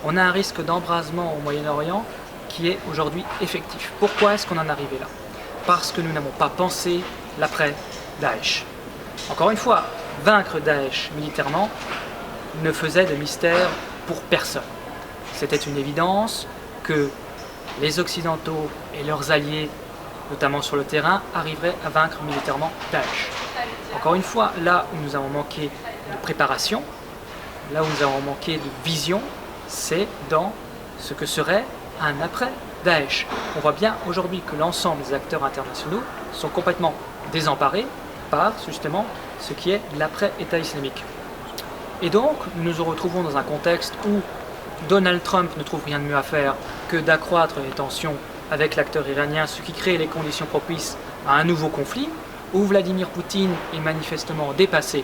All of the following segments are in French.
On a un risque d'embrasement au Moyen-Orient qui est aujourd'hui effectif. Pourquoi est-ce qu'on en est arrivé là? Parce que nous n'avons pas pensé l'après-Daesh. Encore une fois, vaincre Daesh militairement ne faisait de mystère pour personne. C'était une évidence que les Occidentaux et leurs alliés, notamment sur le terrain, arriveraient à vaincre militairement Daesh. Encore une fois, là où nous avons manqué de préparation, là où nous avons manqué de vision, c'est dans ce que serait un après-Daesh. On voit bien aujourd'hui que l'ensemble des acteurs internationaux sont complètement désemparés par justement ce qui est l'après-État islamique. Et donc, nous nous retrouvons dans un contexte où Donald Trump ne trouve rien de mieux à faire que d'accroître les tensions avec l'acteur iranien, ce qui crée les conditions propices à un nouveau conflit, où Vladimir Poutine est manifestement dépassé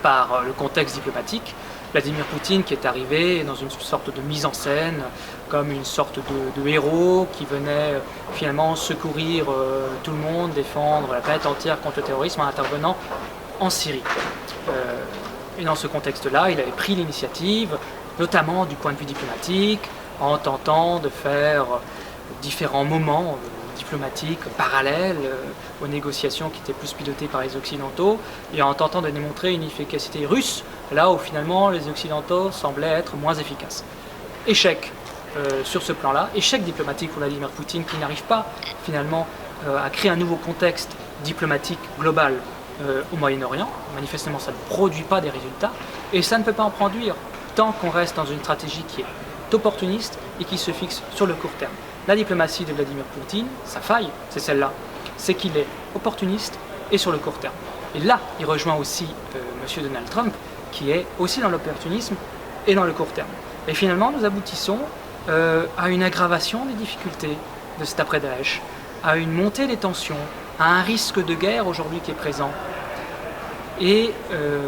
par le contexte diplomatique. Vladimir Poutine qui est arrivé dans une sorte de mise en scène, comme une sorte de héros qui venait finalement secourir tout le monde, défendre la planète entière contre le terrorisme en intervenant en Syrie. Et dans ce contexte-là, il avait pris l'initiative, notamment du point de vue diplomatique, en tentant de faire différents moments diplomatiques parallèles aux négociations qui étaient plus pilotées par les Occidentaux, et en tentant de démontrer une efficacité russe, là où finalement les Occidentaux semblaient être moins efficaces. Échec sur ce plan-là, échec diplomatique pour Vladimir Poutine qui n'arrive pas finalement à créer un nouveau contexte diplomatique global au Moyen-Orient. Manifestement, ça ne produit pas des résultats, et ça ne peut pas en produire tant qu'on reste dans une stratégie qui est opportuniste et qui se fixe sur le court terme. La diplomatie de Vladimir Poutine, sa faille, c'est celle-là, c'est qu'il est opportuniste et sur le court terme. Et là, il rejoint aussi M. Donald Trump, qui est aussi dans l'opportunisme et dans le court terme. Et finalement, nous aboutissons à une aggravation des difficultés de cet après-Daesh, à une montée des tensions, à un risque de guerre aujourd'hui qui est présent. Et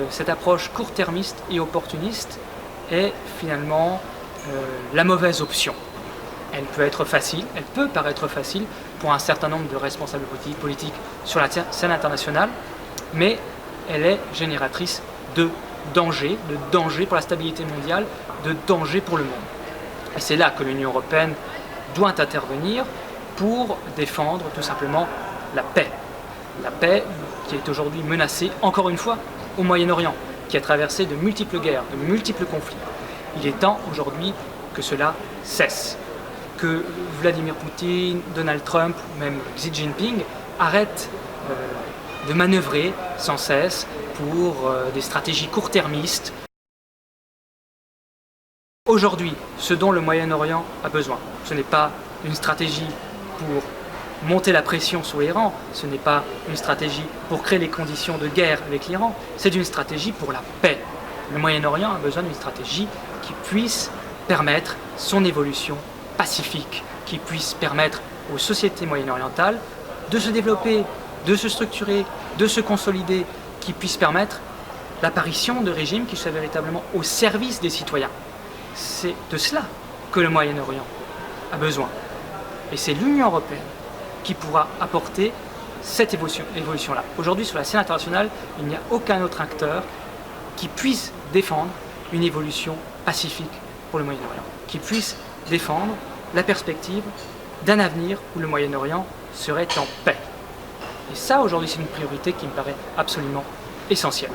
cette approche court-termiste et opportuniste est finalement la mauvaise option. Elle peut être facile, elle peut paraître facile pour un certain nombre de responsables politiques sur la scène internationale, mais elle est génératrice de danger pour la stabilité mondiale, de danger pour le monde. Et c'est là que l'Union européenne doit intervenir pour défendre tout simplement la paix. La paix qui est aujourd'hui menacée, encore une fois, au Moyen-Orient, qui a traversé de multiples guerres, de multiples conflits. Il est temps aujourd'hui que cela cesse, que Vladimir Poutine, Donald Trump, même Xi Jinping arrêtent de manœuvrer sans cesse pour des stratégies court-termistes. Aujourd'hui, ce dont le Moyen-Orient a besoin, ce n'est pas une stratégie pour monter la pression sur l'Iran, ce n'est pas une stratégie pour créer les conditions de guerre avec l'Iran, c'est une stratégie pour la paix. Le Moyen-Orient a besoin d'une stratégie qui puisse permettre son évolution pacifique, qui puisse permettre aux sociétés moyen-orientales de se développer, de se structurer, de se consolider, qui puisse permettre l'apparition de régimes qui soient véritablement au service des citoyens. C'est de cela que le Moyen-Orient a besoin. Et c'est l'Union européenne qui pourra apporter cette évolution-là. Aujourd'hui, sur la scène internationale, il n'y a aucun autre acteur qui puisse défendre une évolution pacifique pour le Moyen-Orient, qui puisse défendre la perspective d'un avenir où le Moyen-Orient serait en paix. Et ça, aujourd'hui, c'est une priorité qui me paraît absolument essentielle.